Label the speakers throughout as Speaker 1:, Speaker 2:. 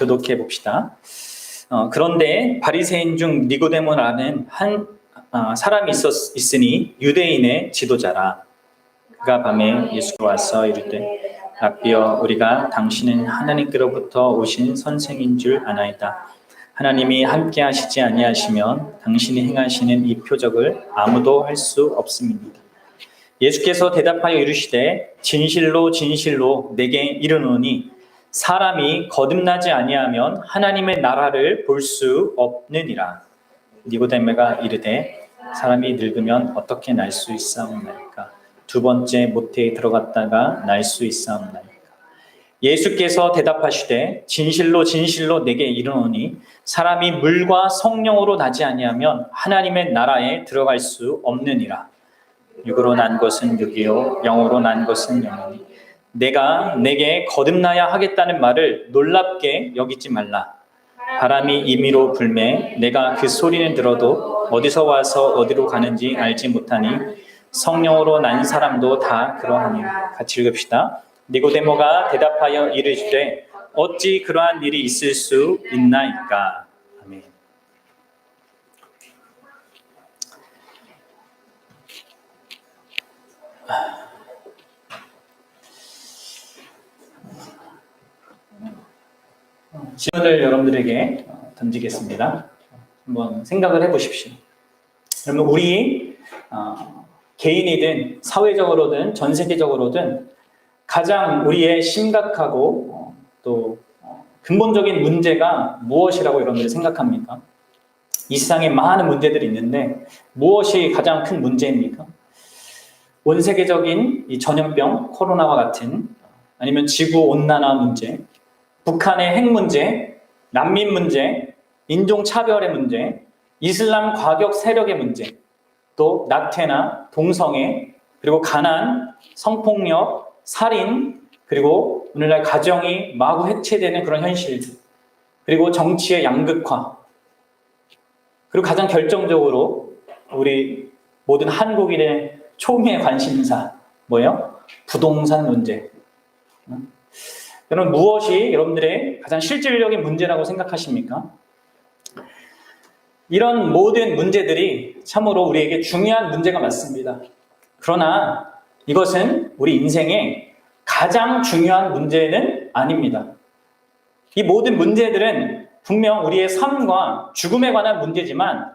Speaker 1: 교독해 봅시다. 그런데 바리새인 중 니고데모라는 한 사람이 있으니 유대인의 지도자라. 그가 밤에 예수께 와서 이르되 라삐여, 우리가 당신은 하나님께로부터 오신 선생인 줄 아나이다. 하나님이 함께 하시지 아니하시면 당신이 행하시는 이 표적을 아무도 할 수 없음입니다. 예수께서 대답하여 이르시되 진실로 진실로 내게 이르노니 사람이 거듭나지 아니하면 하나님의 나라를 볼 수 없느니라. 니고데모가 이르되 사람이 늙으면 어떻게 날 수 있사옵나이까? 두 번째 모태에 들어갔다가 날 수 있사옵나이까? 예수께서 대답하시되 진실로 진실로 내게 이르노니 사람이 물과 성령으로 나지 아니하면 하나님의 나라에 들어갈 수 없느니라. 육으로 난 것은 육이요 영으로 난 것은 영이니 내가 내게 거듭나야 하겠다는 말을 놀랍게 여기지 말라. 바람이 임의로 불매 내가 그 소리는 들어도 어디서 와서 어디로 가는지 알지 못하니 성령으로 난 사람도 다 그러하니. 같이 읽읍시다. 니고데모가 대답하여 이르시되 어찌 그러한 일이 있을 수 있나이까? 아멘. 질문을 여러분들에게 던지겠습니다. 한번 생각을 해보십시오. 여러분, 우리 개인이든 사회적으로든 전 세계적으로든 가장 우리의 심각하고 또 근본적인 문제가 무엇이라고 여러분들이 생각합니까? 이 세상에 많은 문제들이 있는데 무엇이 가장 큰 문제입니까? 온 세계적인 이 전염병, 코로나와 같은, 아니면 지구온난화 문제, 북한의 핵 문제, 난민 문제, 인종차별의 문제, 이슬람 과격 세력의 문제, 또 낙태나 동성애, 그리고 가난, 성폭력, 살인, 그리고 오늘날 가정이 마구 해체되는 그런 현실들, 그리고 정치의 양극화, 그리고 가장 결정적으로 우리 모든 한국인의 총의 관심사, 뭐예요? 부동산 문제. 여러분, 무엇이 여러분들의 가장 실질적인 문제라고 생각하십니까? 이런 모든 문제들이 참으로 우리에게 중요한 문제가 맞습니다. 그러나 이것은 우리 인생의 가장 중요한 문제는 아닙니다. 이 모든 문제들은 분명 우리의 삶과 죽음에 관한 문제지만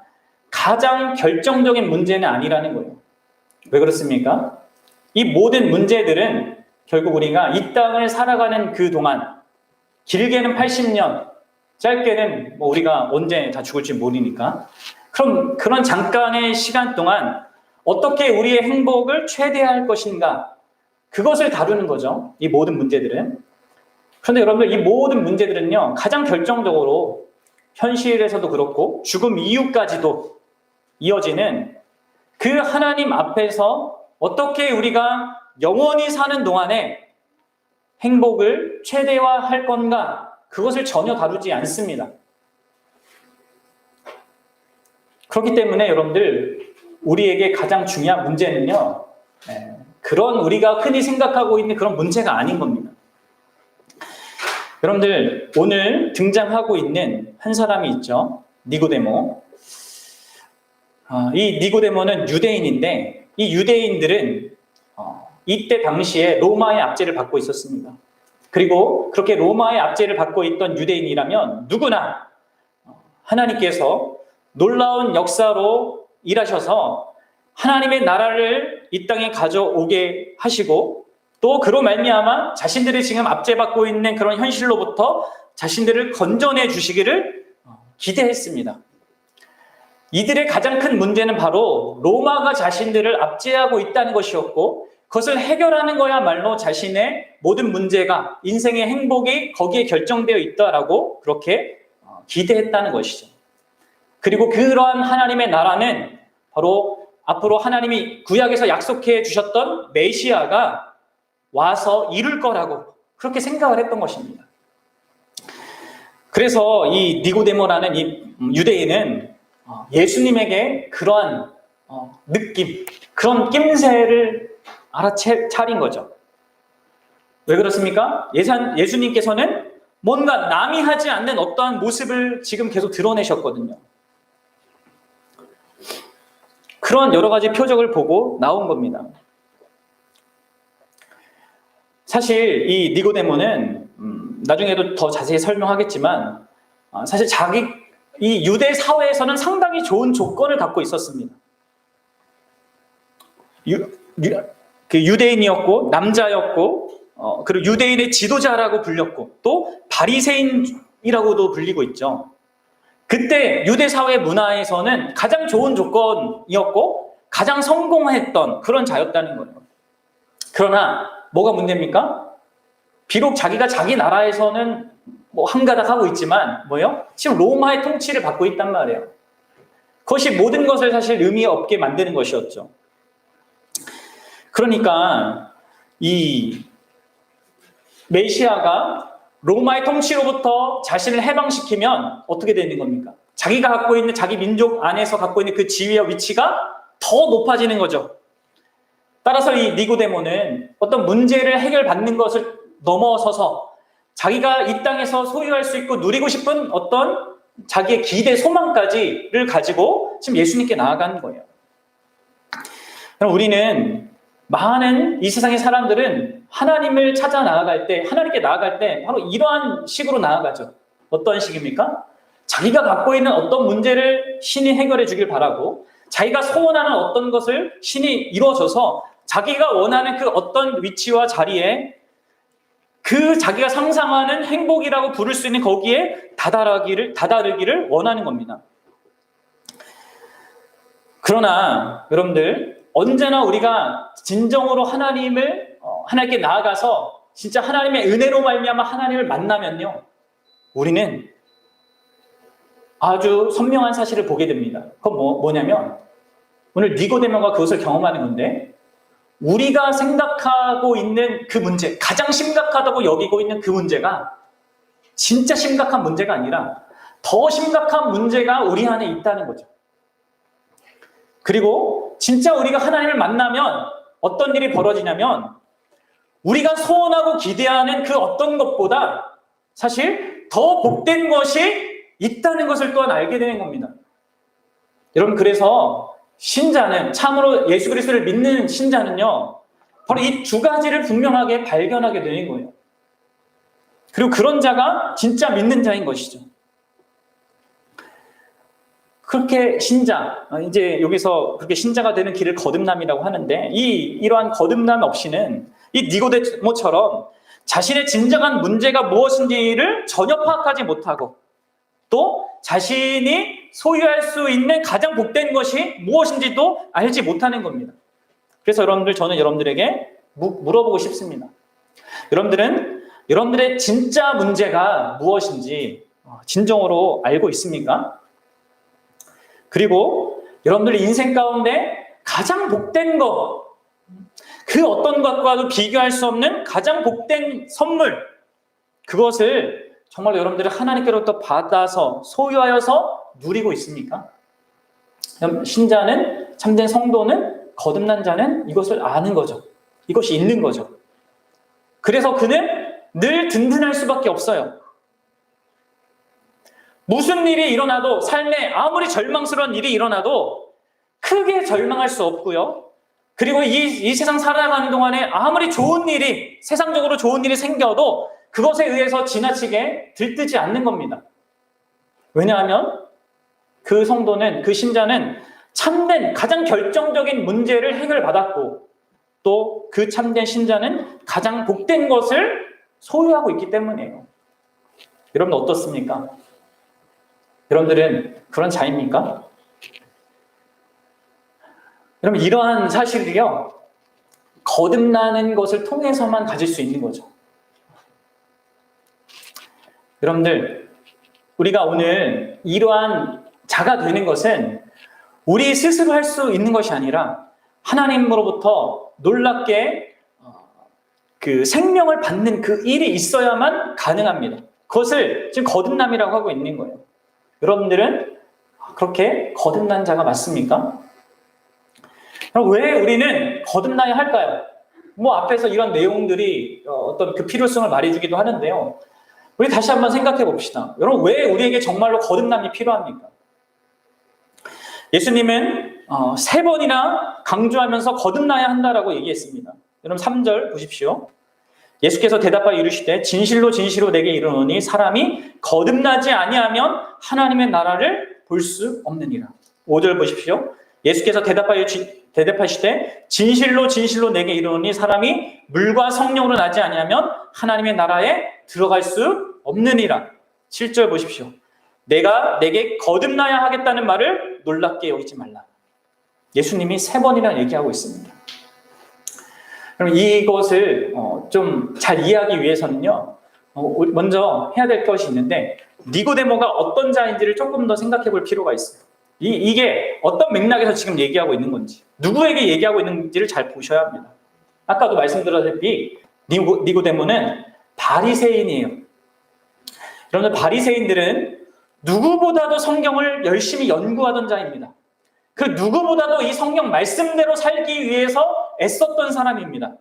Speaker 1: 가장 결정적인 문제는 아니라는 거예요. 왜 그렇습니까? 이 모든 문제들은 결국 우리가 이 땅을 살아가는 그 동안, 길게는 80년, 짧게는 뭐 우리가 언제 다 죽을지 모르니까, 그럼 그런 잠깐의 시간 동안 어떻게 우리의 행복을 최대화할 것인가, 그것을 다루는 거죠. 이 모든 문제들은. 그런데 여러분들, 이 모든 문제들은요, 가장 결정적으로 현실에서도 그렇고 죽음 이후까지도 이어지는 그 하나님 앞에서 어떻게 우리가 영원히 사는 동안에 행복을 최대화할 건가, 그것을 전혀 다루지 않습니다. 그렇기 때문에 여러분들, 우리에게 가장 중요한 문제는요, 그런 우리가 흔히 생각하고 있는 그런 문제가 아닌 겁니다. 여러분들, 오늘 등장하고 있는 한 사람이 있죠. 니고데모. 이 니고데모는 유대인인데, 이 유대인들은 이때 당시에 로마의 압제를 받고 있었습니다. 그리고 그렇게 로마의 압제를 받고 있던 유대인이라면 누구나 하나님께서 놀라운 역사로 일하셔서 하나님의 나라를 이 땅에 가져오게 하시고, 또 그로 말미암아 자신들이 지금 압제받고 있는 그런 현실로부터 자신들을 건져내 주시기를 기대했습니다. 이들의 가장 큰 문제는 바로 로마가 자신들을 압제하고 있다는 것이었고, 그것을 해결하는 거야말로 자신의 모든 문제가, 인생의 행복이 거기에 결정되어 있다라고 그렇게 기대했다는 것이죠. 그리고 그러한 하나님의 나라는 바로 앞으로 하나님이 구약에서 약속해 주셨던 메시아가 와서 이룰 거라고 그렇게 생각을 했던 것입니다. 그래서 이 니고데모라는 이 유대인은 예수님에게 그러한 느낌, 그런 낌새를 알아차린 거죠. 왜 그렇습니까? 예수님께서는 뭔가 남이 하지 않는 어떠한 모습을 지금 계속 드러내셨거든요. 그런 여러 가지 표적을 보고 나온 겁니다. 사실 이 니고데모는 나중에도 더 자세히 설명하겠지만 사실 이 유대 사회에서는 상당히 좋은 조건을 갖고 있었습니다. 그 유대인이었고 남자였고 그리고 유대인의 지도자라고 불렸고 또 바리새인이라고도 불리고 있죠. 그때 유대 사회 문화에서는 가장 좋은 조건이었고 가장 성공했던 그런 자였다는 거예요. 그러나 뭐가 문제입니까? 비록 자기가 자기 나라에서는 뭐 한가닥 하고 있지만 뭐요? 지금 로마의 통치를 받고 있단 말이에요. 그것이 모든 것을 사실 의미 없게 만드는 것이었죠. 그러니까 이 메시아가 로마의 통치로부터 자신을 해방시키면 어떻게 되는 겁니까? 자기가 갖고 있는 자기 민족 안에서 갖고 있는 그 지위와 위치가 더 높아지는 거죠. 따라서 이 니고데모는 어떤 문제를 해결받는 것을 넘어서서 자기가 이 땅에서 소유할 수 있고 누리고 싶은 어떤 자기의 기대 소망까지를 가지고 지금 예수님께 나아간 거예요. 그럼 우리는 많은 이 세상의 사람들은 하나님을 찾아 나아갈 때, 하나님께 나아갈 때 바로 이러한 식으로 나아가죠. 어떤 식입니까? 자기가 갖고 있는 어떤 문제를 신이 해결해 주길 바라고 자기가 소원하는 어떤 것을 신이 이루어줘서 자기가 원하는 그 어떤 위치와 자리에 그 자기가 상상하는 행복이라고 부를 수 있는 거기에 다다르기를 원하는 겁니다. 그러나 여러분들 언제나 우리가 진정으로 하나님께 나아가서 진짜 하나님의 은혜로 말미암아 하나님을 만나면요, 우리는 아주 선명한 사실을 보게 됩니다. 그건 뭐냐면 오늘 니고데모가 그것을 경험하는 건데, 우리가 생각하고 있는 그 문제, 가장 심각하다고 여기고 있는 그 문제가 진짜 심각한 문제가 아니라 더 심각한 문제가 우리 안에 있다는 거죠. 그리고 진짜 우리가 하나님을 만나면 어떤 일이 벌어지냐면 우리가 소원하고 기대하는 그 어떤 것보다 사실 더 복된 것이 있다는 것을 또한 알게 되는 겁니다. 여러분, 그래서 신자는, 참으로 예수 그리스도를 믿는 신자는요, 바로 이 두 가지를 분명하게 발견하게 되는 거예요. 그리고 그런 자가 진짜 믿는 자인 것이죠. 그렇게 신자, 이제 여기서 그렇게 신자가 되는 길을 거듭남이라고 하는데, 이러한 거듭남 없이는 이 니고데모처럼 자신의 진정한 문제가 무엇인지를 전혀 파악하지 못하고 또 자신이 소유할 수 있는 가장 복된 것이 무엇인지도 알지 못하는 겁니다. 그래서 저는 여러분들에게 물어보고 싶습니다. 여러분들의 진짜 문제가 무엇인지 진정으로 알고 있습니까? 그리고 여러분들 인생 가운데 가장 복된 것, 그 어떤 것과도 비교할 수 없는 가장 복된 선물, 그것을 정말 여러분들이 하나님께로부터 받아서 소유하여서 누리고 있습니까? 신자는, 참된 성도는, 거듭난 자는 이것을 아는 거죠. 이것이 있는 거죠. 그래서 그는 늘 든든할 수밖에 없어요. 무슨 일이 일어나도, 삶에 아무리 절망스러운 일이 일어나도 크게 절망할 수 없고요. 그리고 이 세상 살아가는 동안에 아무리 좋은 일이, 세상적으로 좋은 일이 생겨도 그것에 의해서 지나치게 들뜨지 않는 겁니다. 왜냐하면 그 성도는, 그 신자는 참된 가장 결정적인 문제를 해결받았고 또 그 참된 신자는 가장 복된 것을 소유하고 있기 때문이에요. 여러분 어떻습니까? 여러분들은 그런 자입니까? 여러분, 이러한 사실이요, 거듭나는 것을 통해서만 가질 수 있는 거죠. 여러분들, 우리가 오늘 이러한 자가 되는 것은 우리 스스로 할 수 있는 것이 아니라 하나님으로부터 놀랍게 그 생명을 받는 그 일이 있어야만 가능합니다. 그것을 지금 거듭남이라고 하고 있는 거예요. 여러분들은 그렇게 거듭난 자가 맞습니까? 그럼 왜 우리는 거듭나야 할까요? 앞에서 이런 내용들이 어떤 그 필요성을 말해주기도 하는데요. 우리 다시 한번 생각해 봅시다. 여러분, 왜 우리에게 정말로 거듭남이 필요합니까? 예수님은 3번이나 강조하면서 거듭나야 한다라고 얘기했습니다. 여러분 3절 보십시오. 예수께서 대답하여 이르시되 진실로 진실로 내게 이르노니 사람이 거듭나지 아니하면 하나님의 나라를 볼 수 없느니라. 5절 보십시오. 예수께서 대답하시되 진실로 진실로 내게 이르노니 사람이 물과 성령으로 나지 아니하면 하나님의 나라에 들어갈 수 없느니라. 7절 보십시오. 내게 거듭나야 하겠다는 말을 놀랍게 여기지 말라. 예수님이 3번이나 얘기하고 있습니다. 그럼 이것을 좀 잘 이해하기 위해서는요, 먼저 해야 될 것이 있는데, 니고데모가 어떤 자인지를 조금 더 생각해 볼 필요가 있어요. 이게 어떤 맥락에서 지금 얘기하고 있는 건지, 누구에게 얘기하고 있는지를 잘 보셔야 합니다. 아까도 말씀드렸다시피 니고데모는 바리새인이에요. 여러분들, 바리새인들은 누구보다도 성경을 열심히 연구하던 자입니다. 그 누구보다도 이 성경 말씀대로 살기 위해서 애썼던 사람입니다.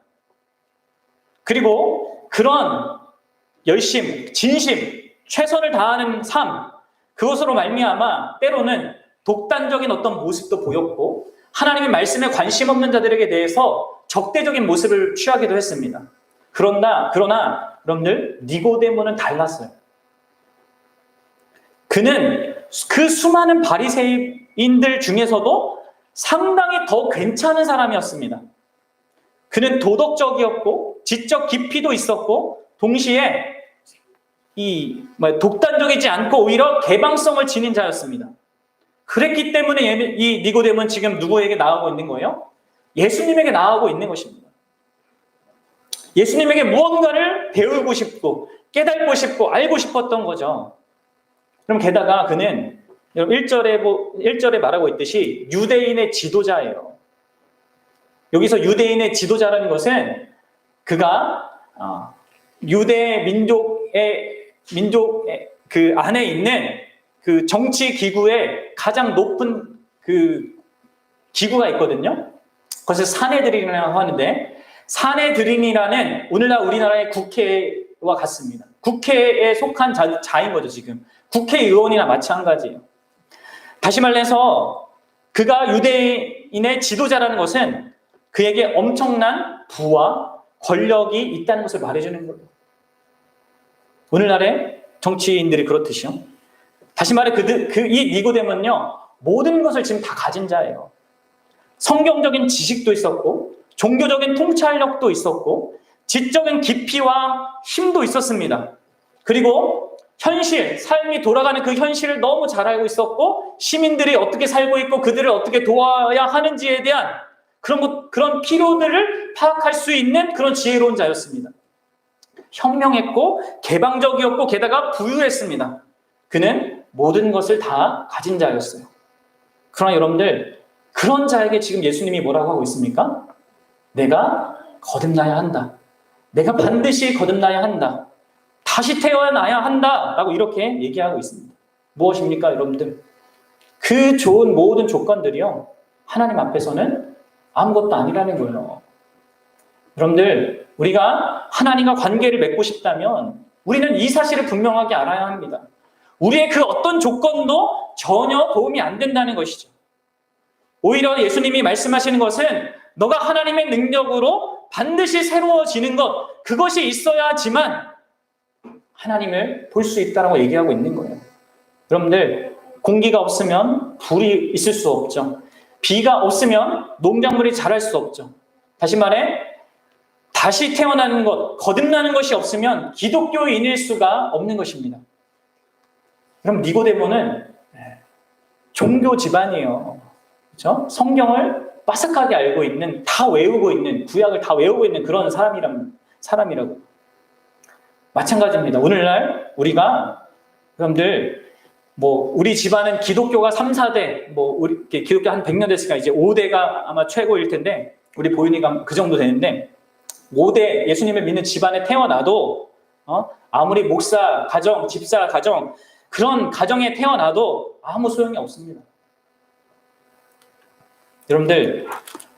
Speaker 1: 그리고 그런 열심, 진심, 최선을 다하는 삶, 그것으로 말미암아 때로는 독단적인 어떤 모습도 보였고 하나님의 말씀에 관심 없는 자들에게 대해서 적대적인 모습을 취하기도 했습니다. 그러나 여러분들, 니고데모는 달랐어요. 그는 그 수많은 바리새인들 중에서도 상당히 더 괜찮은 사람이었습니다. 그는 도덕적이었고 지적 깊이도 있었고 동시에 독단적이지 않고 오히려 개방성을 지닌 자였습니다. 그랬기 때문에 이 니고데모는 지금 누구에게 나아가고 있는 거예요? 예수님에게 나아가고 있는 것입니다. 예수님에게 무언가를 배우고 싶고 깨닫고 싶고 알고 싶었던 거죠. 그럼 게다가 그는 1절에 말하고 있듯이 유대인의 지도자예요. 여기서 유대인의 지도자라는 것은 그가 유대 민족의 그 안에 있는 그 정치 기구의 가장 높은 그 기구가 있거든요. 그것을 사내들인이라고 하는데, 사내들인이라는 우리나라의 국회와 같습니다. 국회에 속한 자인 거죠, 지금. 국회의원이나 마찬가지예요. 다시 말해서 그가 유대인의 지도자라는 것은 그에게 엄청난 부와 권력이 있다는 것을 말해주는 거예요. 오늘날의 정치인들이 그렇듯이요. 다시 말해 이 니고데모는요, 모든 것을 지금 다 가진 자예요. 성경적인 지식도 있었고 종교적인 통찰력도 있었고 지적인 깊이와 힘도 있었습니다. 그리고 삶이 돌아가는 그 현실을 너무 잘 알고 있었고 시민들이 어떻게 살고 있고 그들을 어떻게 도와야 하는지에 대한 그런 필요들을 파악할 수 있는 그런 지혜로운 자였습니다. 현명했고 개방적이었고 게다가 부유했습니다. 그는 모든 것을 다 가진 자였어요. 그러나 여러분들, 그런 자에게 지금 예수님이 뭐라고 하고 있습니까? 내가 거듭나야 한다. 내가 반드시 거듭나야 한다. 다시 태어나야 한다. 라고 이렇게 얘기하고 있습니다. 무엇입니까, 여러분들? 그 좋은 모든 조건들이요, 하나님 앞에서는 아무것도 아니라는 거예요. 여러분들, 우리가 하나님과 관계를 맺고 싶다면 우리는 이 사실을 분명하게 알아야 합니다. 우리의 그 어떤 조건도 전혀 도움이 안 된다는 것이죠. 오히려 예수님이 말씀하시는 것은 너가 하나님의 능력으로 반드시 새로워지는 것, 그것이 있어야지만 하나님을 볼 수 있다고 얘기하고 있는 거예요. 여러분들, 공기가 없으면 불이 있을 수 없죠. 비가 없으면 농작물이 자랄 수 없죠. 다시 말해, 다시 태어나는 것, 거듭나는 것이 없으면 기독교인일 수가 없는 것입니다. 그럼 니고데모는 종교 집안이에요. 그렇죠? 성경을 빠삭하게 알고 있는, 다 외우고 있는, 구약을 다 외우고 있는 그런 사람이라고. 마찬가지입니다. 오늘날 우리가, 여러분들, 우리 집안은 기독교가 3, 4대, 기독교 한 100년 됐으니까 이제 5대가 아마 최고일 텐데, 우리 보윤이가 그 정도 되는데, 5대 예수님을 믿는 집안에 태어나도, 아무리 목사 가정, 집사 가정, 그런 가정에 태어나도 아무 소용이 없습니다. 여러분들,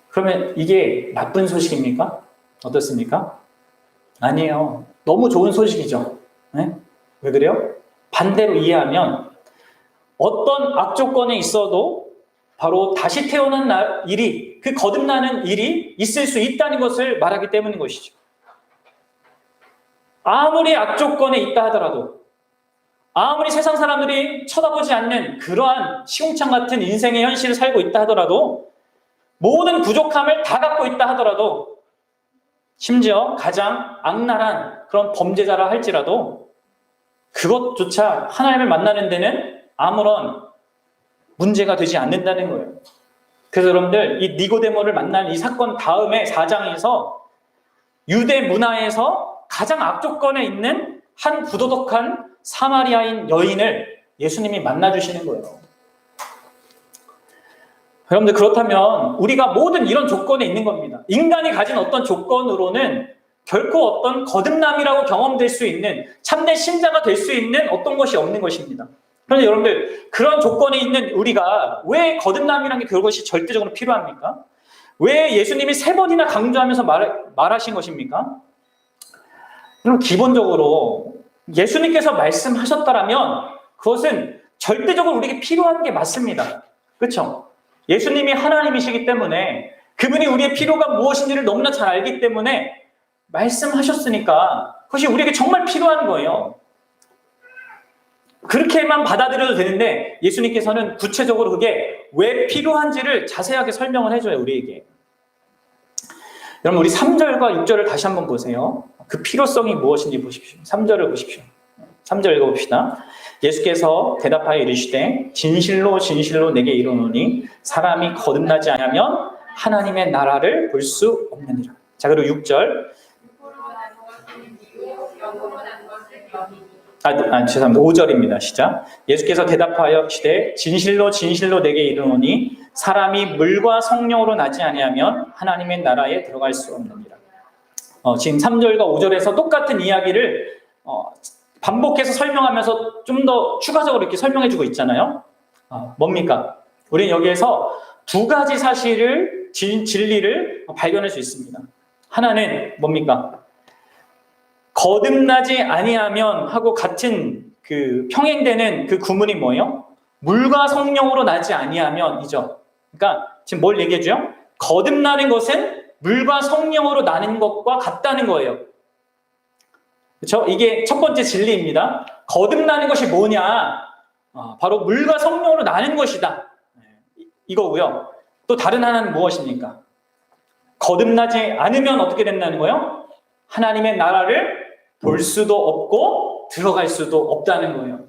Speaker 1: 그러면 이게 나쁜 소식입니까? 어떻습니까? 아니에요. 너무 좋은 소식이죠. 네? 왜 그래요? 반대로 이해하면 어떤 악조건에 있어도 바로 다시 태어난 일이, 그 거듭나는 일이 있을 수 있다는 것을 말하기 때문인 것이죠. 아무리 악조건에 있다 하더라도, 아무리 세상 사람들이 쳐다보지 않는 그러한 시궁창 같은 인생의 현실을 살고 있다 하더라도, 모든 부족함을 다 갖고 있다 하더라도, 심지어 가장 악랄한 그런 범죄자라 할지라도 그것조차 하나님을 만나는 데는 아무런 문제가 되지 않는다는 거예요. 그래서 여러분들, 이 니고데모를 만난 이 사건 다음에 4장에서 유대 문화에서 가장 악조건에 있는 한 부도덕한 사마리아인 여인을 예수님이 만나주시는 거예요. 여러분들, 그렇다면 우리가 모든 이런 조건에 있는 겁니다. 인간이 가진 어떤 조건으로는 결코 어떤 거듭남이라고 경험될 수 있는, 참된 신자가 될 수 있는 어떤 것이 없는 것입니다. 그런데 여러분들, 그런 조건에 있는 우리가 왜 거듭남이라는 게 그것이 절대적으로 필요합니까? 왜 예수님이 3번이나 강조하면서 말하신 것입니까? 그럼 기본적으로 예수님께서 말씀하셨다라면 그것은 절대적으로 우리에게 필요한 게 맞습니다. 그렇죠? 예수님이 하나님이시기 때문에, 그분이 우리의 필요가 무엇인지를 너무나 잘 알기 때문에 말씀하셨으니까 그것이 우리에게 정말 필요한 거예요. 그렇게만 받아들여도 되는데 예수님께서는 구체적으로 그게 왜 필요한지를 자세하게 설명을 해줘요, 우리에게. 여러분, 우리 3절과 6절을 다시 한번 보세요. 그 필요성이 무엇인지 보십시오. 3절을 보십시오. 3절 읽어봅시다. 예수께서 대답하여 이르시되 진실로 진실로 내게 이르노니 사람이 거듭나지 않으면 하나님의 나라를 볼 수 없느니라. 자, 그리고 6절. 죄송합니다. 5절입니다. 시작. 예수께서 대답하여 시되 진실로 진실로 내게 이르노니 사람이 물과 성령으로 나지 아니하면 하나님의 나라에 들어갈 수 없느니라. 지금 3절과 5절에서 똑같은 이야기를 반복해서 설명하면서 좀 더 추가적으로 이렇게 설명해주고 있잖아요. 뭡니까? 우리는 여기에서 두 가지 사실을, 진리를 발견할 수 있습니다. 하나는 뭡니까? 거듭나지 아니하면 하고 같은 그 평행되는 그 구문이 뭐예요? 물과 성령으로 나지 아니하면이죠. 그러니까 지금 뭘 얘기해줘요? 거듭나는 것은 물과 성령으로 나는 것과 같다는 거예요. 그렇죠? 이게 첫 번째 진리입니다. 거듭나는 것이 뭐냐? 바로 물과 성령으로 나는 것이다. 이거고요. 또 다른 하나는 무엇입니까? 거듭나지 않으면 어떻게 된다는 거예요? 하나님의 나라를 볼 수도 없고 들어갈 수도 없다는 거예요.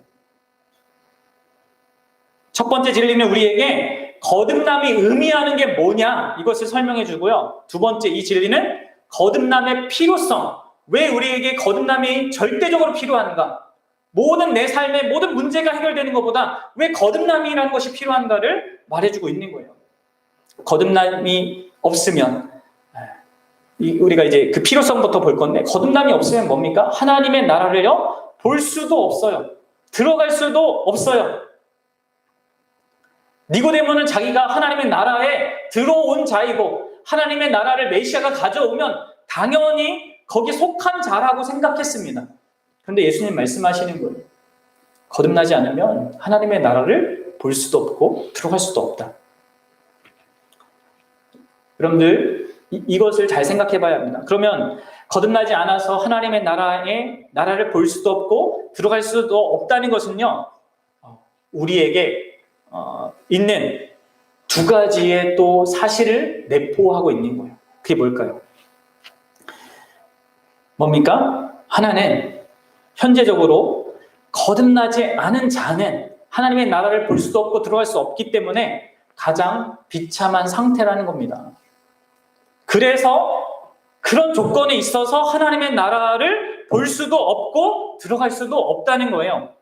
Speaker 1: 첫 번째 진리는 우리에게 거듭남이 의미하는 게 뭐냐, 이것을 설명해 주고요. 두 번째, 이 진리는 거듭남의 필요성, 왜 우리에게 거듭남이 절대적으로 필요한가, 모든 내 삶의 모든 문제가 해결되는 것보다 왜 거듭남이라는 것이 필요한가를 말해주고 있는 거예요. 거듭남이 없으면, 우리가 이제 그 필요성부터 볼 건데, 거듭남이 없으면 뭡니까? 하나님의 나라를요, 볼 수도 없어요. 들어갈 수도 없어요. 니고데모는 자기가 하나님의 나라에 들어온 자이고 하나님의 나라를 메시아가 가져오면 당연히 거기 속한 자라고 생각했습니다. 그런데 예수님 말씀하시는 거예요. 거듭나지 않으면 하나님의 나라를 볼 수도 없고 들어갈 수도 없다. 여러분들, 이것을 잘 생각해 봐야 합니다. 그러면 거듭나지 않아서 하나님의 나라를 볼 수도 없고 들어갈 수도 없다는 것은요, 우리에게 있는 두 가지의 또 사실을 내포하고 있는 거예요. 그게 뭘까요? 뭡니까? 하나는 현재적으로 거듭나지 않은 자는 하나님의 나라를 볼 수도 없고 들어갈 수 없기 때문에 가장 비참한 상태라는 겁니다. 그래서 그런 조건에 있어서 하나님의 나라를 볼 수도 없고 들어갈 수도 없다는 거예요.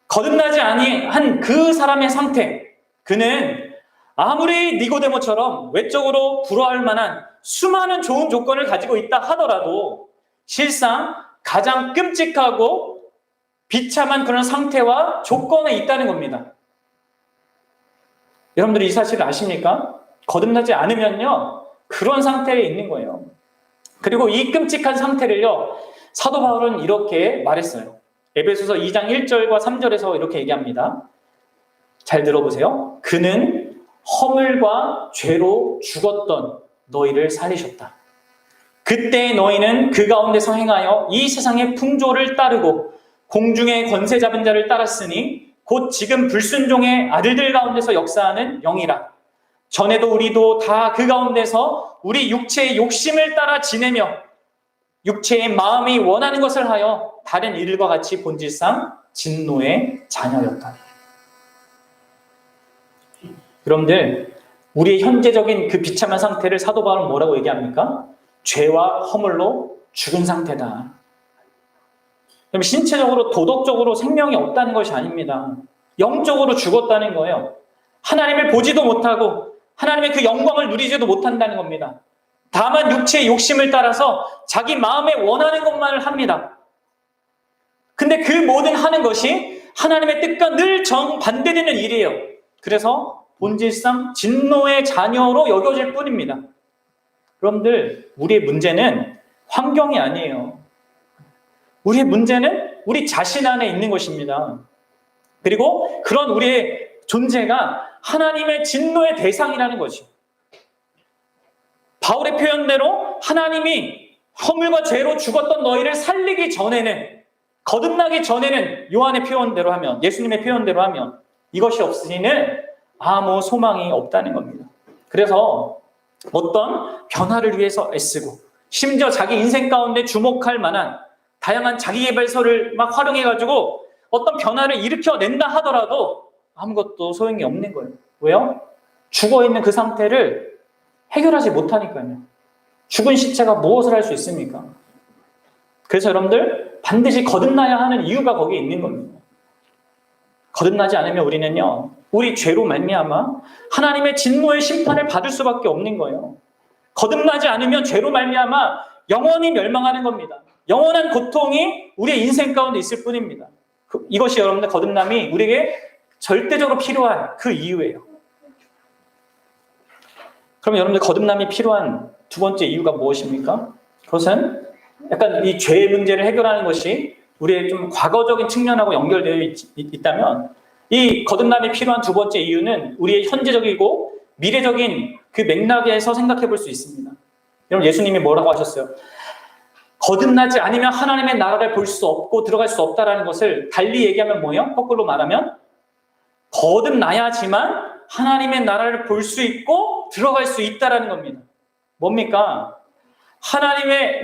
Speaker 1: 거듭나지 아니한 그 사람의 상태, 그는 아무리 니고데모처럼 외적으로 부러워할 만한 수많은 좋은 조건을 가지고 있다 하더라도 실상 가장 끔찍하고 비참한 그런 상태와 조건에 있다는 겁니다. 여러분들이 이 사실을 아십니까? 거듭나지 않으면요, 그런 상태에 있는 거예요. 그리고 이 끔찍한 상태를요, 사도 바울은 이렇게 말했어요. 에베소서 2장 1절과 3절에서 이렇게 얘기합니다. 잘 들어보세요. 그는 허물과 죄로 죽었던 너희를 살리셨다. 그때 너희는 그 가운데서 행하여 이 세상의 풍조를 따르고 공중의 권세 잡은 자를 따랐으니 곧 지금 불순종의 아들들 가운데서 역사하는 영이라. 전에도 우리도 다 그 가운데서 우리 육체의 욕심을 따라 지내며 육체의 마음이 원하는 것을 하여 다른 이들과 같이 본질상 진노의 자녀였다. 여러분들, 우리의 현재적인 그 비참한 상태를 사도 바울은 뭐라고 얘기합니까? 죄와 허물로 죽은 상태다. 그럼 신체적으로 도덕적으로 생명이 없다는 것이 아닙니다. 영적으로 죽었다는 거예요. 하나님을 보지도 못하고 하나님의 그 영광을 누리지도 못한다는 겁니다. 다만 육체의 욕심을 따라서 자기 마음에 원하는 것만을 합니다. 근데 그 모든 하는 것이 하나님의 뜻과 늘 정반대되는 일이에요. 그래서 본질상 진노의 자녀로 여겨질 뿐입니다. 여러분들, 우리의 문제는 환경이 아니에요. 우리의 문제는 우리 자신 안에 있는 것입니다. 그리고 그런 우리의 존재가 하나님의 진노의 대상이라는 거죠. 바울의 표현대로 하나님이 허물과 죄로 죽었던 너희를 살리기 전에는, 거듭나기 전에는, 요한의 표현대로 하면, 예수님의 표현대로 하면 이것이 없으니는 아무 소망이 없다는 겁니다. 그래서 어떤 변화를 위해서 애쓰고 심지어 자기 인생 가운데 주목할 만한 다양한 자기개발서를 막 활용해가지고 어떤 변화를 일으켜낸다 하더라도 아무것도 소용이 없는 거예요. 왜요? 죽어있는 그 상태를 해결하지 못하니까요. 죽은 시체가 무엇을 할 수 있습니까? 그래서 여러분들, 반드시 거듭나야 하는 이유가 거기에 있는 겁니다. 거듭나지 않으면 우리는요, 우리 죄로 말미암아 하나님의 진노의 심판을 받을 수밖에 없는 거예요. 거듭나지 않으면 죄로 말미암아 영원히 멸망하는 겁니다. 영원한 고통이 우리의 인생 가운데 있을 뿐입니다. 이것이 여러분들 거듭남이 우리에게 절대적으로 필요한 그 이유예요. 그럼 여러분들 거듭남이 필요한 두 번째 이유가 무엇입니까? 그것은 약간 이 죄의 문제를 해결하는 것이 우리의 좀 과거적인 측면하고 연결되어 있다면, 이 거듭남이 필요한 두 번째 이유는 우리의 현재적이고 미래적인 그 맥락에서 생각해 볼 수 있습니다. 여러분, 예수님이 뭐라고 하셨어요? 거듭나지 않으면 하나님의 나라를 볼 수 없고 들어갈 수 없다라는 것을 달리 얘기하면 뭐예요? 거꾸로 말하면 거듭나야지만 하나님의 나라를 볼 수 있고 들어갈 수 있다라는 겁니다. 뭡니까?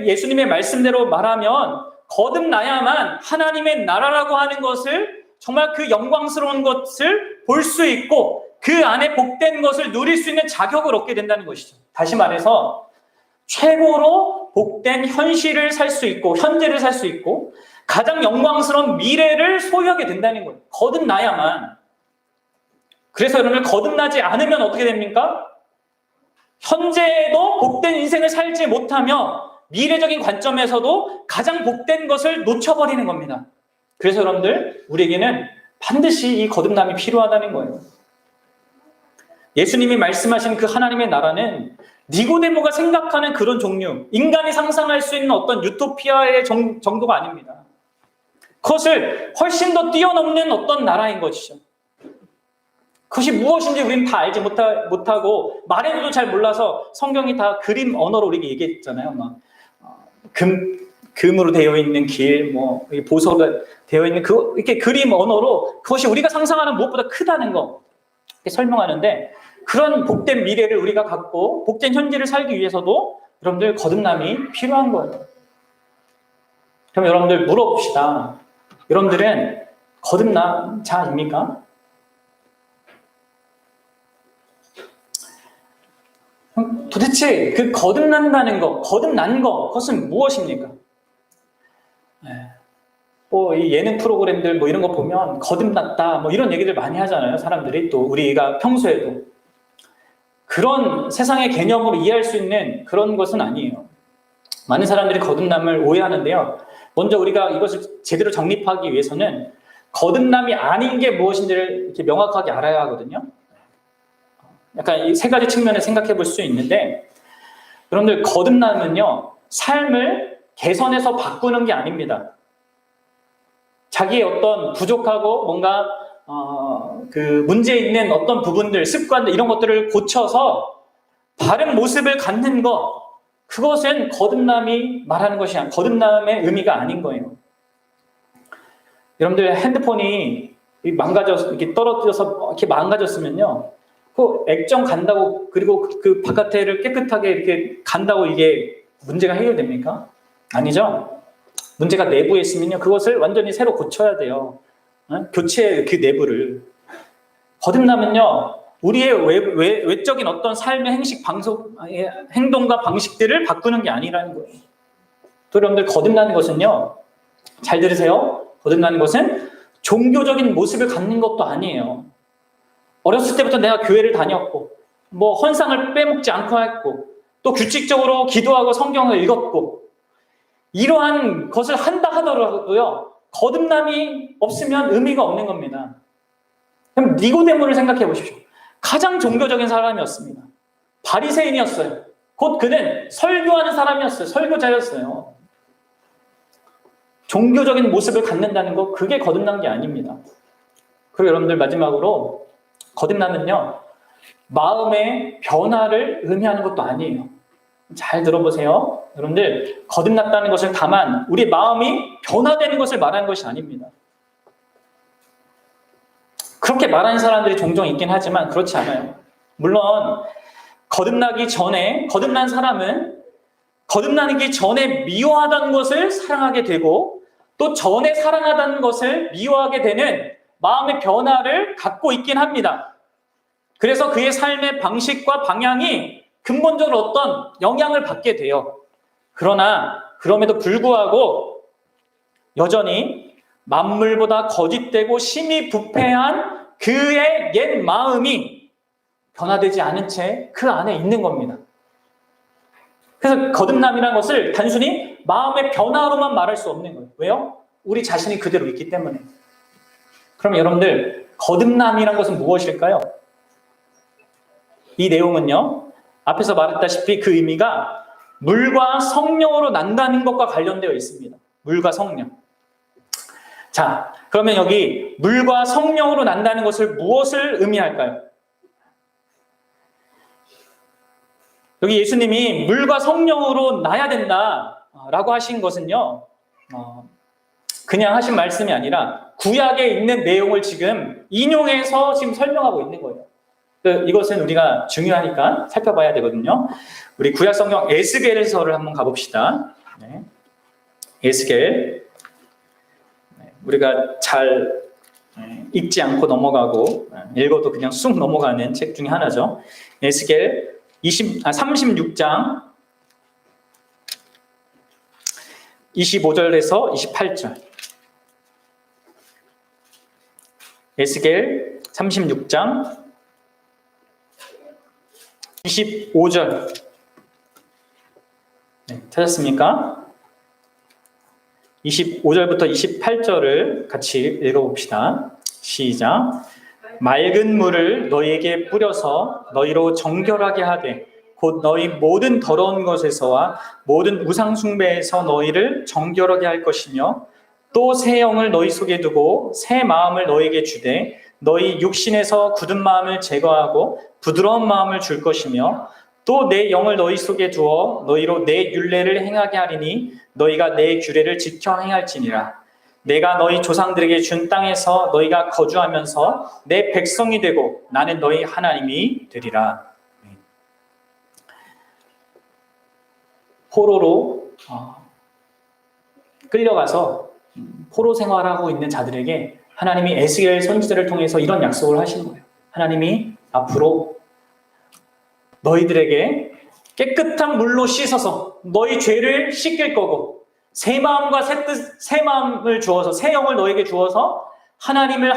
Speaker 1: 예수님의 말씀대로 말하면 거듭나야만 하나님의 나라라고 하는 것을, 정말 그 영광스러운 것을 볼 수 있고 그 안에 복된 것을 누릴 수 있는 자격을 얻게 된다는 것이죠. 다시 말해서 최고로 복된 현실을 살 수 있고 현재를 살 수 있고 가장 영광스러운 미래를 소유하게 된다는 거예요. 거듭나야만. 그래서 여러분, 거듭나지 않으면 어떻게 됩니까? 현재에도 복된 인생을 살지 못하며 미래적인 관점에서도 가장 복된 것을 놓쳐버리는 겁니다. 그래서 여러분들, 우리에게는 반드시 이 거듭남이 필요하다는 거예요. 예수님이 말씀하신 그 하나님의 나라는 니고데모가 생각하는 그런 종류, 인간이 상상할 수 있는 어떤 유토피아의 정도가 아닙니다. 그것을 훨씬 더 뛰어넘는 어떤 나라인 것이죠. 그것이 무엇인지 우리는 다 알지 못하고 말해도 잘 몰라서 성경이 다 그림 언어로 우리에게 얘기했잖아요. 막 금으로 되어 있는 길, 뭐 보석으로 되어 있는 이렇게 그림 언어로 그것이 우리가 상상하는 무엇보다 크다는 거 이렇게 설명하는데, 그런 복된 미래를 우리가 갖고 복된 현재를 살기 위해서도 여러분들 거듭남이 필요한 거예요. 그럼 여러분들 물어봅시다. 여러분들은 거듭난 자입니까? 도대체 그 거듭난다는 거, 거듭난 거, 그것은 무엇입니까? 이 예능 프로그램들 이런 거 보면 거듭났다 이런 얘기들 많이 하잖아요. 사람들이, 또 우리가 평소에도. 그런 세상의 개념으로 이해할 수 있는 그런 것은 아니에요. 많은 사람들이 거듭남을 오해하는데요. 먼저 우리가 이것을 제대로 정립하기 위해서는 거듭남이 아닌 게 무엇인지를 이렇게 명확하게 알아야 하거든요. 약간 이 세 가지 측면을 생각해 볼 수 있는데, 여러분들, 거듭남은요, 삶을 개선해서 바꾸는 게 아닙니다. 자기의 어떤 부족하고 뭔가 그 문제 있는 어떤 부분들, 습관들 이런 것들을 고쳐서 바른 모습을 갖는 것, 그것은 거듭남이 말하는 것이 거듭남의 의미가 아닌 거예요. 여러분들 핸드폰이 이렇게 떨어져서 이렇게 망가졌으면요, 그 액정 간다고 그리고 그 바깥에를 깨끗하게 이렇게 간다고 이게 문제가 해결됩니까? 아니죠. 문제가 내부에 있으면요, 그것을 완전히 새로 고쳐야 돼요. 교체 그 내부를. 거듭남은요, 우리의 외적인 어떤 삶의 행동과 방식들을 바꾸는 게 아니라는 거예요. 또 여러분들 거듭나는 것은요, 잘 들으세요. 거듭나는 것은 종교적인 모습을 갖는 것도 아니에요. 어렸을 때부터 내가 교회를 다녔고, 뭐 헌상을 빼먹지 않고 했고, 또 규칙적으로 기도하고 성경을 읽었고, 이러한 것을 한다 하더라도요, 거듭남이 없으면 의미가 없는 겁니다. 그럼 니고데모를 생각해 보십시오. 가장 종교적인 사람이었습니다. 바리새인이었어요. 곧 그는 설교하는 사람이었어요. 설교자였어요. 종교적인 모습을 갖는다는 거, 그게 거듭난 게 아닙니다. 그리고 여러분들 마지막으로 거듭남은요, 마음의 변화를 의미하는 것도 아니에요. 잘 들어보세요. 여러분들, 거듭났다는 것을 다만 우리 마음이 변화되는 것을 말하는 것이 아닙니다. 그렇게 말하는 사람들이 종종 있긴 하지만 그렇지 않아요. 물론 거듭난 사람은 거듭나기 전에 미워하던 것을 사랑하게 되고, 또 전에 사랑하던 것을 미워하게 되는 마음의 변화를 갖고 있긴 합니다. 그래서 그의 삶의 방식과 방향이 근본적으로 어떤 영향을 받게 돼요. 그러나 그럼에도 불구하고 여전히 만물보다 거짓되고 심히 부패한 그의 옛 마음이 변화되지 않은 채 그 안에 있는 겁니다. 그래서 거듭남이라는 것을 단순히 마음의 변화로만 말할 수 없는 거예요. 왜요? 우리 자신이 그대로 있기 때문에. 그럼 여러분들, 거듭남이라는 것은 무엇일까요? 이 내용은요, 앞에서 말했다시피 그 의미가 물과 성령으로 난다는 것과 관련되어 있습니다. 물과 성령. 자, 그러면 여기 물과 성령으로 난다는 것을 무엇을 의미할까요? 여기 예수님이 물과 성령으로 나야 된다라고 하신 것은요, 그냥 하신 말씀이 아니라 구약에 있는 내용을 지금 인용해서 지금 설명하고 있는 거예요. 이것은 우리가 중요하니까 살펴봐야 되거든요. 우리 구약 성경 에스겔서를 한번 가봅시다. 네. 에스겔. 우리가 잘 읽지 않고 넘어가고 읽어도 그냥 쑥 넘어가는 책 중에 하나죠. 에스겔 36장 25절에서 28절. 에스겔 36장 25절. 네, 찾았습니까? 25절부터 28절을 같이 읽어봅시다. 시작. 맑은 물을 너희에게 뿌려서 너희로 정결하게 하되, 곧 너희 모든 더러운 것에서와 모든 우상 숭배에서 너희를 정결하게 할 것이며, 또 새 영을 너희 속에 두고 새 마음을 너희에게 주되, 너희 육신에서 굳은 마음을 제거하고 부드러운 마음을 줄 것이며, 또 내 영을 너희 속에 두어 너희로 내 율례를 행하게 하리니 너희가 내 규례를 지켜 행할지니라. 내가 너희 조상들에게 준 땅에서 너희가 거주하면서 내 백성이 되고 나는 너희 하나님이 되리라. 포로로 끌려가서 포로 생활하고 있는 자들에게 하나님이 에스겔 선지자를 통해서 이런 약속을 하신 거예요. 하나님이 앞으로 너희들에게 깨끗한 물로 씻어서 너희 죄를 씻길 거고, 새 마음과 새 마음을 주어서, 새 영을 너에게 주어서 하나님을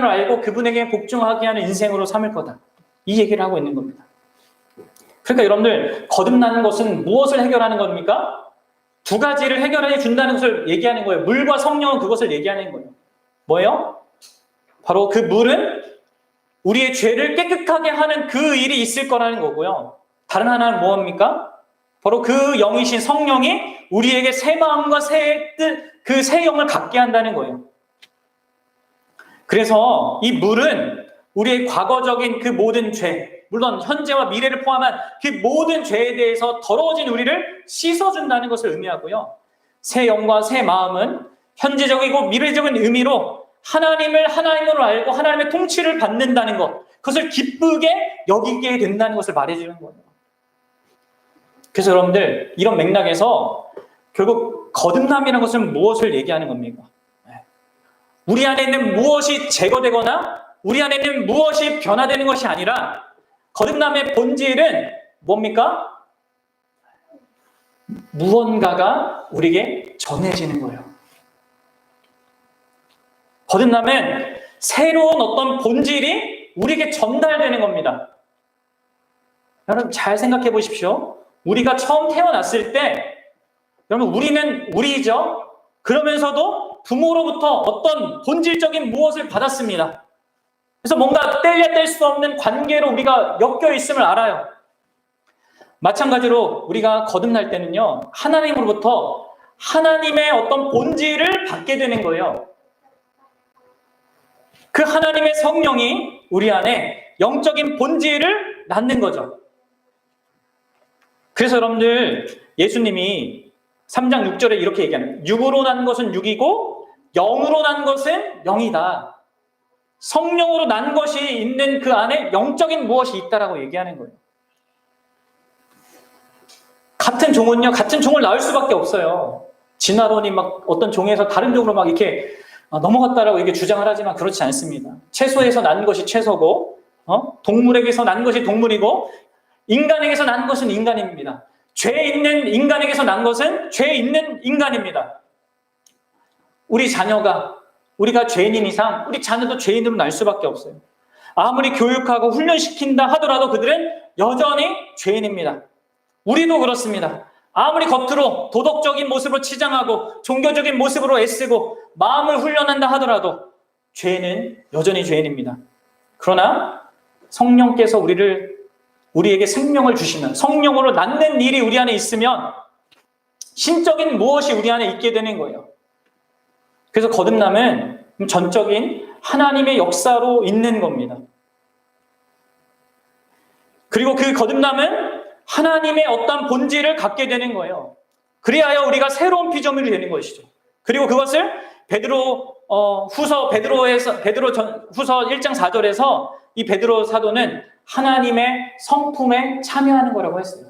Speaker 1: 알고 그분에게 복종하게 하는 인생으로 삼을 거다. 이 얘기를 하고 있는 겁니다. 그러니까 여러분들, 거듭나는 것은 무엇을 해결하는 겁니까? 두 가지를 해결해 준다는 것을 얘기하는 거예요. 물과 성령은 그것을 얘기하는 거예요. 뭐예요? 바로 그 물은 우리의 죄를 깨끗하게 하는 그 일이 있을 거라는 거고요. 다른 하나는 뭐합니까? 바로 그 영이신 성령이 우리에게 새 마음과 새 뜻, 그 새 영을 갖게 한다는 거예요. 그래서 이 물은 우리의 과거적인 그 모든 죄, 물론 현재와 미래를 포함한 그 모든 죄에 대해서 더러워진 우리를 씻어준다는 것을 의미하고요. 새 영과 새 마음은 현재적이고 미래적인 의미로 하나님을 하나님으로 알고 하나님의 통치를 받는다는 것, 그것을 기쁘게 여기게 된다는 것을 말해주는 거예요. 그래서 여러분들, 이런 맥락에서 결국 거듭남이라는 것은 무엇을 얘기하는 겁니까? 우리 안에 있는 무엇이 제거되거나 우리 안에 있는 무엇이 변화되는 것이 아니라 거듭남의 본질은 뭡니까? 무언가가 우리에게 전해지는 거예요. 거듭남은 새로운 어떤 본질이 우리에게 전달되는 겁니다. 여러분 잘 생각해 보십시오. 우리가 처음 태어났을 때 여러분 우리는 우리죠. 그러면서도 부모로부터 어떤 본질적인 무엇을 받았습니다. 그래서 뭔가 뗄래야 뗄 수 없는 관계로 우리가 엮여 있음을 알아요. 마찬가지로 우리가 거듭날 때는요, 하나님으로부터 하나님의 어떤 본질을 받게 되는 거예요. 그 하나님의 성령이 우리 안에 영적인 본질을 낳는 거죠. 그래서 여러분들, 예수님이 3장 6절에 이렇게 얘기하는, 육으로 난 것은 육이고 영으로 난 것은 영이다. 성령으로 난 것이 있는 그 안에 영적인 무엇이 있다라고 얘기하는 거예요. 같은 종은요, 같은 종을 낳을 수밖에 없어요. 진화론이 막 어떤 종에서 다른 종으로 막 이렇게 넘어갔다라고 이게 주장을 하지만 그렇지 않습니다. 채소에서 난 것이 채소고, 동물에게서 난 것이 동물이고, 인간에게서 난 것은 인간입니다. 죄 있는 인간에게서 난 것은 죄 있는 인간입니다. 우리 자녀가, 우리가 죄인인 이상 우리 자녀도 죄인으로 날 수밖에 없어요. 아무리 교육하고 훈련시킨다 하더라도 그들은 여전히 죄인입니다. 우리도 그렇습니다. 아무리 겉으로 도덕적인 모습으로 치장하고 종교적인 모습으로 애쓰고 마음을 훈련한다 하더라도 죄는 여전히 죄인입니다. 그러나 성령께서 우리에게 생명을 주시면, 성령으로 낳는 일이 우리 안에 있으면 신적인 무엇이 우리 안에 있게 되는 거예요. 그래서 거듭남은 전적인 하나님의 역사로 있는 겁니다. 그리고 그 거듭남은 하나님의 어떤 본질을 갖게 되는 거예요. 그리하여 우리가 새로운 피조물이 되는 것이죠. 그리고 그것을 후서 1장 4절에서 이 베드로 사도는 하나님의 성품에 참여하는 거라고 했어요.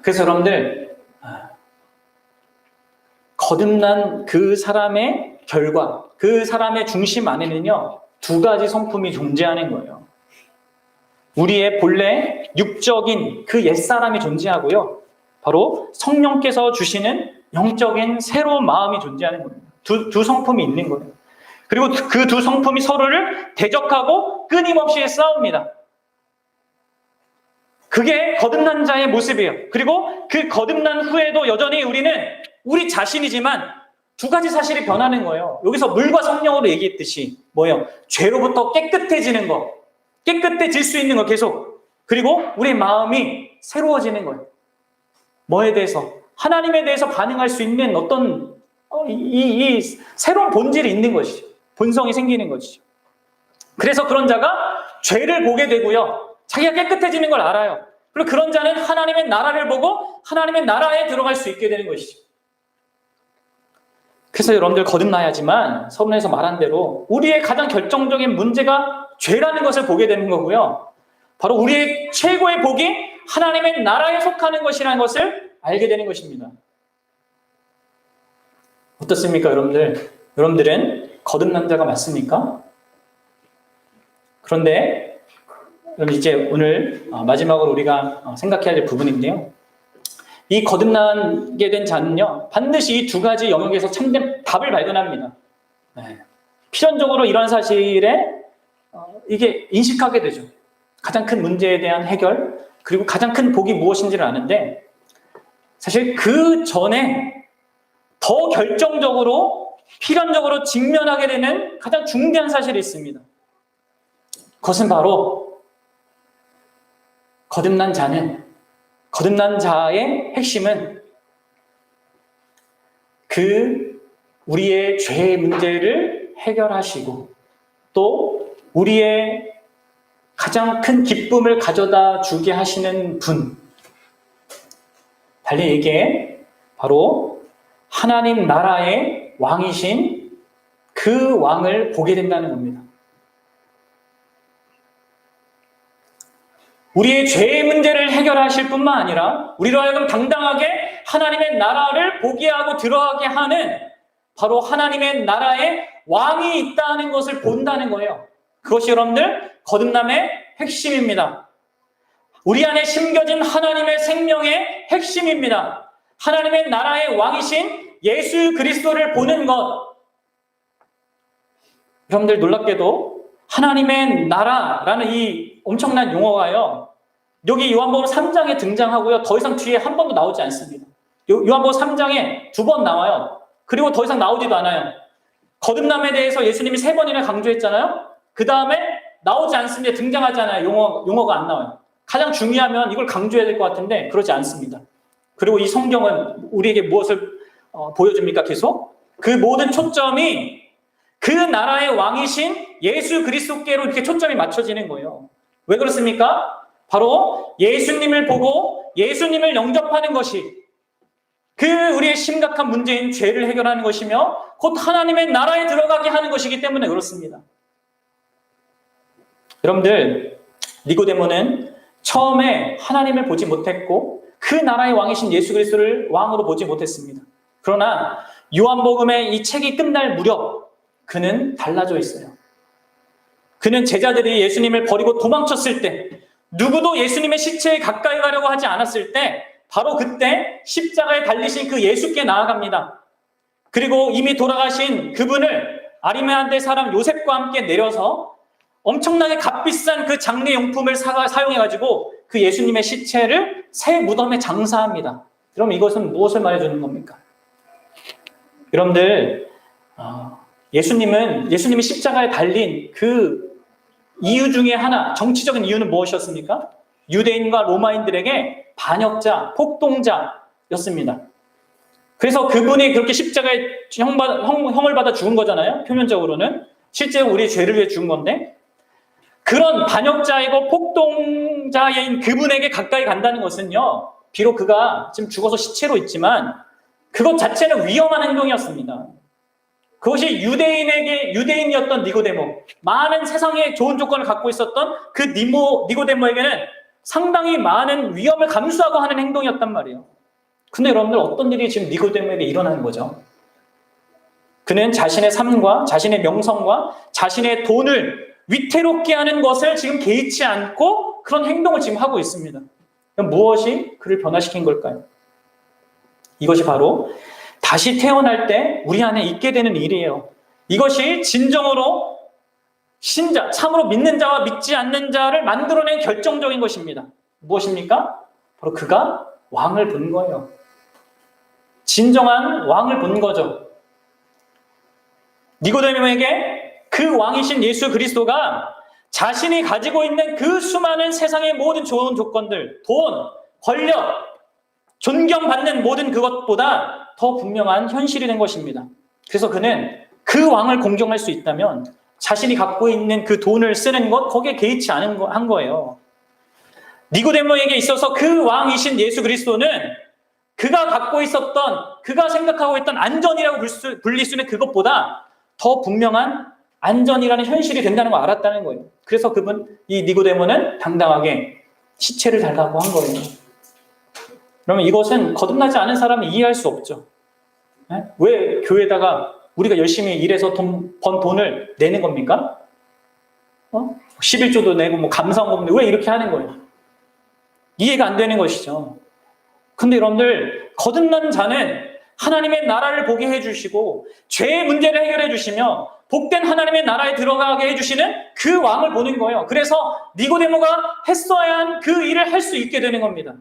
Speaker 1: 그래서 여러분들, 거듭난 그 사람의 결과, 그 사람의 중심 안에는요, 두 가지 성품이 존재하는 거예요. 우리의 본래 육적인 그 옛사람이 존재하고요, 바로 성령께서 주시는 영적인 새로운 마음이 존재하는 겁니다. 두 성품이 있는 거예요. 그리고 그 두 성품이 서로를 대적하고 끊임없이 싸웁니다. 그게 거듭난 자의 모습이에요. 그리고 그 거듭난 후에도 여전히 우리는 우리 자신이지만 두 가지 사실이 변하는 거예요. 여기서 물과 성령으로 얘기했듯이 뭐예요? 죄로부터 깨끗해지는 거, 깨끗해질 수 있는 거 계속. 그리고 우리 마음이 새로워지는 거예요. 뭐에 대해서? 하나님에 대해서 반응할 수 있는 어떤 이 새로운 본질이 있는 것이죠. 본성이 생기는 것이죠. 그래서 그런 자가 죄를 보게 되고요, 자기가 깨끗해지는 걸 알아요. 그리고 그런 자는 하나님의 나라를 보고 하나님의 나라에 들어갈 수 있게 되는 것이죠. 그래서 여러분들 거듭나야지만 서문에서 말한 대로 우리의 가장 결정적인 문제가 죄라는 것을 보게 되는 거고요, 바로 우리의 최고의 복이 하나님의 나라에 속하는 것이라는 것을 알게 되는 것입니다. 어떻습니까, 여러분들? 여러분들은 거듭난 자가 맞습니까? 그런데 여러분, 이제 오늘 마지막으로 우리가 생각해야 될 부분인데요, 이 거듭나게 된 자는요, 반드시 이 두 가지 영역에서 참된 답을 발견합니다. 필연적으로 이런 사실에 이게 인식하게 되죠. 가장 큰 문제에 대한 해결, 그리고 가장 큰 복이 무엇인지를 아는데, 사실 그 전에 더 결정적으로 필연적으로 직면하게 되는 가장 중대한 사실이 있습니다. 그것은 바로 거듭난 자의 핵심은 그 우리의 죄의 문제를 해결하시고 또 우리의 가장 큰 기쁨을 가져다 주게 하시는 분, 달리 얘기해 바로 하나님 나라의 왕이신 그 왕을 보게 된다는 겁니다. 우리의 죄의 문제를 해결하실 뿐만 아니라 우리로 하여금 당당하게 하나님의 나라를 보게 하고 들어가게 하는 바로 하나님의 나라의 왕이 있다는 것을 본다는 거예요. 그것이 여러분들 거듭남의 핵심입니다. 우리 안에 심겨진 하나님의 생명의 핵심입니다. 하나님의 나라의 왕이신 예수 그리스도를 보는 것. 여러분들 놀랍게도 하나님의 나라라는 이 엄청난 용어가요, 여기 요한복음 3장에 등장하고요, 더 이상 뒤에 한 번도 나오지 않습니다. 요한복음 3장에 2번 나와요. 그리고 더 이상 나오지도 않아요. 거듭남에 대해서 예수님이 3번이나 강조했잖아요. 그 다음에 나오지 않습니다. 등장하지 않아요. 용어가 안 나와요. 가장 중요하면 이걸 강조해야 될 것 같은데 그러지 않습니다. 그리고 이 성경은 우리에게 무엇을 보여줍니까? 계속 그 모든 초점이 그 나라의 왕이신 예수 그리스도께로 이렇게 초점이 맞춰지는 거예요. 왜 그렇습니까? 바로 예수님을 보고 예수님을 영접하는 것이 그 우리의 심각한 문제인 죄를 해결하는 것이며 곧 하나님의 나라에 들어가게 하는 것이기 때문에 그렇습니다. 여러분들, 니고데모는 처음에 하나님을 보지 못했고 그 나라의 왕이신 예수 그리스도를 왕으로 보지 못했습니다. 그러나 요한복음의 이 책이 끝날 무렵 그는 달라져 있어요. 그는 제자들이 예수님을 버리고 도망쳤을 때, 누구도 예수님의 시체에 가까이 가려고 하지 않았을 때 바로 그때 십자가에 달리신 그 예수께 나아갑니다. 그리고 이미 돌아가신 그분을 아리마대 사람 요셉과 함께 내려서 엄청나게 값비싼 그 장례용품을 사용해가지고 그 예수님의 시체를 새 무덤에 장사합니다. 그럼 이것은 무엇을 말해주는 겁니까? 여러분들, 예수님이 십자가에 달린 그 이유 중에 하나, 정치적인 이유는 무엇이었습니까? 유대인과 로마인들에게 반역자, 폭동자였습니다. 그래서 그분이 그렇게 십자가에 형을 받아 죽은 거잖아요. 표면적으로는. 실제로 우리의 죄를 위해 죽은 건데, 그런 반역자이고 폭동자인 그분에게 가까이 간다는 것은요, 비록 그가 지금 죽어서 시체로 있지만 그것 자체는 위험한 행동이었습니다. 그것이 유대인이었던 니고데모, 많은 세상에 좋은 조건을 갖고 있었던 그 니고데모에게는 상당히 많은 위험을 감수하고 하는 행동이었단 말이에요. 근데 여러분들, 어떤 일이 지금 니고데모에게 일어나는 거죠? 그는 자신의 삶과 자신의 명성과 자신의 돈을 위태롭게 하는 것을 지금 개의치 않고 그런 행동을 지금 하고 있습니다. 그럼 무엇이 그를 변화시킨 걸까요? 이것이 바로 다시 태어날 때 우리 안에 있게 되는 일이에요. 이것이 진정으로 신자, 참으로 믿는 자와 믿지 않는 자를 만들어낸 결정적인 것입니다. 무엇입니까? 바로 그가 왕을 본 거예요. 진정한 왕을 본 거죠. 니고데모에게 그 왕이신 예수 그리스도가 자신이 가지고 있는 그 수많은 세상의 모든 좋은 조건들, 돈, 권력, 존경받는 모든 그것보다 더 분명한 현실이 된 것입니다. 그래서 그는 그 왕을 공경할 수 있다면 자신이 갖고 있는 그 돈을 쓰는 것, 거기에 개의치 한 거예요. 니고데모에게 있어서 그 왕이신 예수 그리스도는 그가 갖고 있었던, 그가 생각하고 있던 안전이라고 불릴 수 있는 그것보다 더 분명한 안전이라는 현실이 된다는 걸 알았다는 거예요. 그래서 이 니고데모는 당당하게 시체를 달라고 한 거예요. 그러면 이것은 거듭나지 않은 사람이 이해할 수 없죠. 왜 교회에다가 우리가 열심히 일해서 번 돈을 내는 겁니까? 11조도 내고 뭐 감사원금도 왜 이렇게 하는 거예요? 이해가 안 되는 것이죠. 근데 여러분들, 거듭난 자는 하나님의 나라를 보게 해주시고 죄의 문제를 해결해 주시며 복된 하나님의 나라에 들어가게 해주시는 그 왕을 보는 거예요. 그래서 니고데모가 했어야 한 그 일을 할 수 있게 되는 겁니다.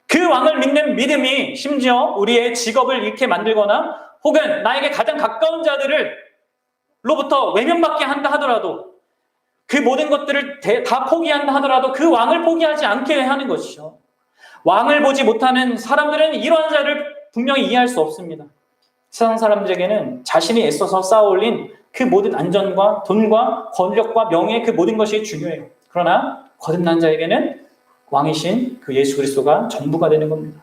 Speaker 1: 그 왕을 믿는 믿음이 심지어 우리의 직업을 잃게 만들거나 혹은 나에게 가장 가까운 자들로부터 외면받게 한다 하더라도, 그 모든 것들을 다 포기한다 하더라도 그 왕을 포기하지 않게 하는 것이죠. 왕을 보지 못하는 사람들은 이러한 자를 분명히 이해할 수 없습니다. 세상 사람들에게는 자신이 애써서 쌓아올린 그 모든 안전과 돈과 권력과 명예 그 모든 것이 중요해요. 그러나 거듭난 자에게는 왕이신 그 예수 그리스도가 전부가 되는 겁니다.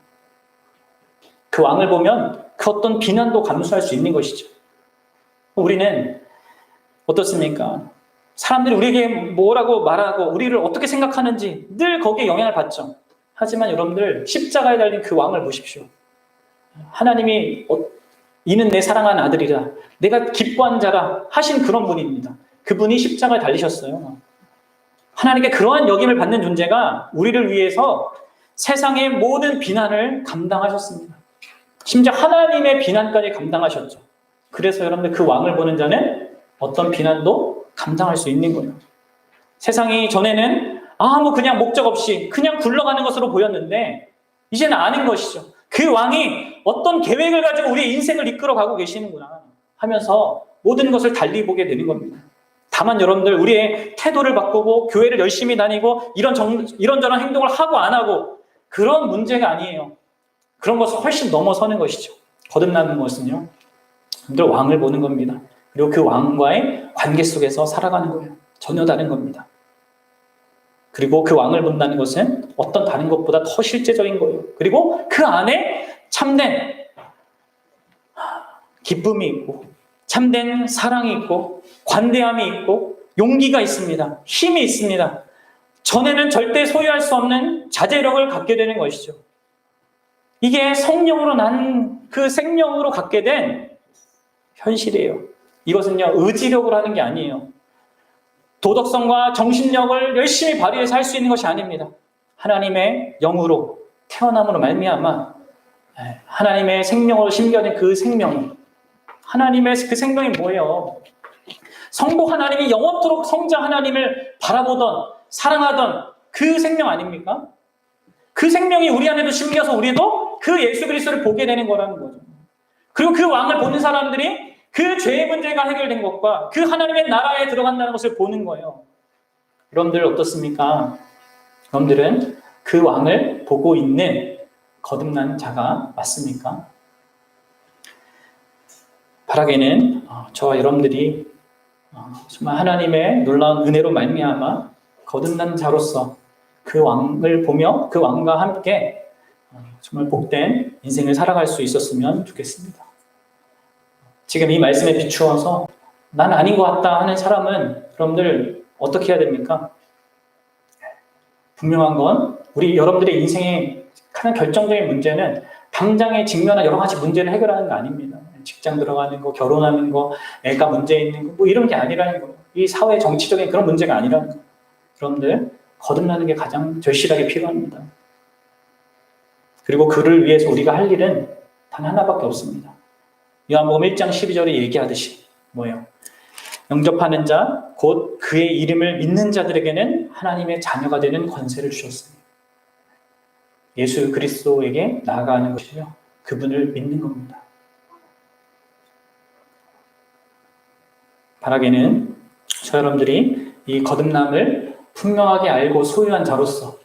Speaker 1: 그 왕을 보면 그 어떤 비난도 감수할 수 있는 것이죠. 우리는 어떻습니까? 사람들이 우리에게 뭐라고 말하고 우리를 어떻게 생각하는지 늘 거기에 영향을 받죠. 하지만 여러분들 십자가에 달린 그 왕을 보십시오. 하나님이 이는 내 사랑하는 아들이라 내가 기뻐한 자라 하신 그런 분입니다. 그분이 십자가에 달리셨어요. 하나님께 그러한 여김을 받는 존재가 우리를 위해서 세상의 모든 비난을 감당하셨습니다. 심지어 하나님의 비난까지 감당하셨죠. 그래서 여러분들 그 왕을 보는 자는 어떤 비난도 감당할 수 있는 거예요. 세상이 전에는 아무 그냥 목적 없이 그냥 굴러가는 것으로 보였는데 이제는 아는 것이죠. 그 왕이 어떤 계획을 가지고 우리의 인생을 이끌어가고 계시는구나 하면서 모든 것을 달리 보게 되는 겁니다. 다만 여러분들 우리의 태도를 바꾸고 교회를 열심히 다니고 이런저런 행동을 하고 안 하고 그런 문제가 아니에요. 그런 것을 훨씬 넘어서는 것이죠. 거듭나는 것은요. 여러분들 왕을 보는 겁니다. 그리고 그 왕과의 관계 속에서 살아가는 거예요. 전혀 다른 겁니다. 그리고 그 왕을 본다는 것은 어떤 다른 것보다 더 실제적인 거예요. 그리고 그 안에 참된 기쁨이 있고 참된 사랑이 있고 관대함이 있고 용기가 있습니다. 힘이 있습니다. 전에는 절대 소유할 수 없는 자제력을 갖게 되는 것이죠. 이게 성령으로 난 그 생명으로 갖게 된 현실이에요. 이것은요 의지력으로 하는 게 아니에요. 도덕성과 정신력을 열심히 발휘해서 할 수 있는 것이 아닙니다. 하나님의 영으로 태어남으로 말미암아 하나님의 생명으로 심겨진 그 생명, 하나님의 그 생명이 뭐예요? 성부 하나님이 영원토록 성자 하나님을 바라보던 사랑하던 그 생명 아닙니까? 그 생명이 우리 안에도 심겨서 우리도 그 예수 그리스도를 보게 되는 거라는 거죠. 그리고 그 왕을 보는 사람들이 그 죄의 문제가 해결된 것과 그 하나님의 나라에 들어간다는 것을 보는 거예요. 여러분들 어떻습니까? 여러분들은 그 왕을 보고 있는 거듭난 자가 맞습니까? 바라기는 저와 여러분들이 정말 하나님의 놀라운 은혜로 말미암아 거듭난 자로서 그 왕을 보며 그 왕과 함께 정말 복된 인생을 살아갈 수 있었으면 좋겠습니다. 지금 이 말씀에 비추어서 난 아닌 것 같다 하는 사람은 여러분들 어떻게 해야 됩니까? 분명한 건 우리 여러분들의 인생의 가장 결정적인 문제는 당장에 직면한 여러 가지 문제를 해결하는 거 아닙니다. 직장 들어가는 거, 결혼하는 거, 애가 문제 있는 거, 뭐 이런 게 아니라는 거예요. 이 사회 정치적인 그런 문제가 아니라는 거예요. 여러분들 거듭나는 게 가장 절실하게 필요합니다. 그리고 그를 위해서 우리가 할 일은 단 하나밖에 없습니다. 요한복음 1장 12절에 얘기하듯이 뭐예요? 영접하는 자, 곧 그의 이름을 믿는 자들에게는 하나님의 자녀가 되는 권세를 주셨습니다. 예수 그리스도에게 나아가는 것이요. 그분을 믿는 겁니다. 바라기는 저 여러분들이 이 거듭남을 분명하게 알고 소유한 자로서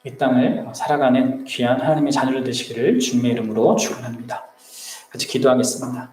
Speaker 1: 이 땅을 살아가는 귀한 하나님의 자녀를 되시기를 주님의 이름으로 축원합니다. 같이 기도하겠습니다.